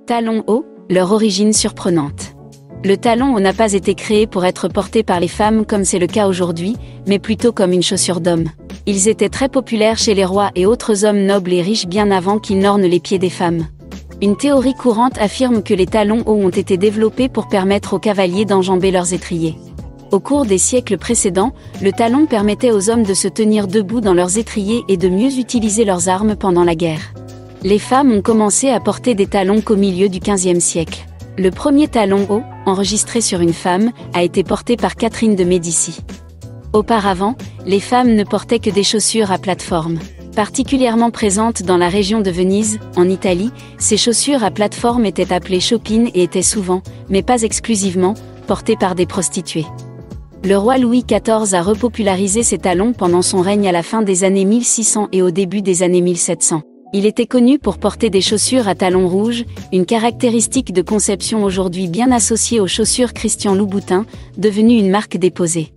Talons hauts, leur origine surprenante. Le talon haut n'a pas été créé pour être porté par les femmes comme c'est le cas aujourd'hui, mais plutôt comme une chaussure d'homme. Ils étaient très populaires chez les rois et autres hommes nobles et riches bien avant qu'ils n'ornent les pieds des femmes. Une théorie courante affirme que les talons hauts ont été développés pour permettre aux cavaliers d'enjamber leurs étriers. Au cours des siècles précédents, le talon permettait aux hommes de se tenir debout dans leurs étriers et de mieux utiliser leurs armes pendant la guerre. Les femmes ont commencé à porter des talons qu'au milieu du XVe siècle. Le premier talon haut, enregistré sur une femme, a été porté par Catherine de Médicis. Auparavant, les femmes ne portaient que des chaussures à plateforme. Particulièrement présentes dans la région de Venise, en Italie, ces chaussures à plateforme étaient appelées chopines et étaient souvent, mais pas exclusivement, portées par des prostituées. Le roi Louis XIV a repopularisé ces talons pendant son règne à la fin des années 1600 et au début des années 1700. Il était connu pour porter des chaussures à talons rouges, une caractéristique de conception aujourd'hui bien associée aux chaussures Christian Louboutin, devenue une marque déposée.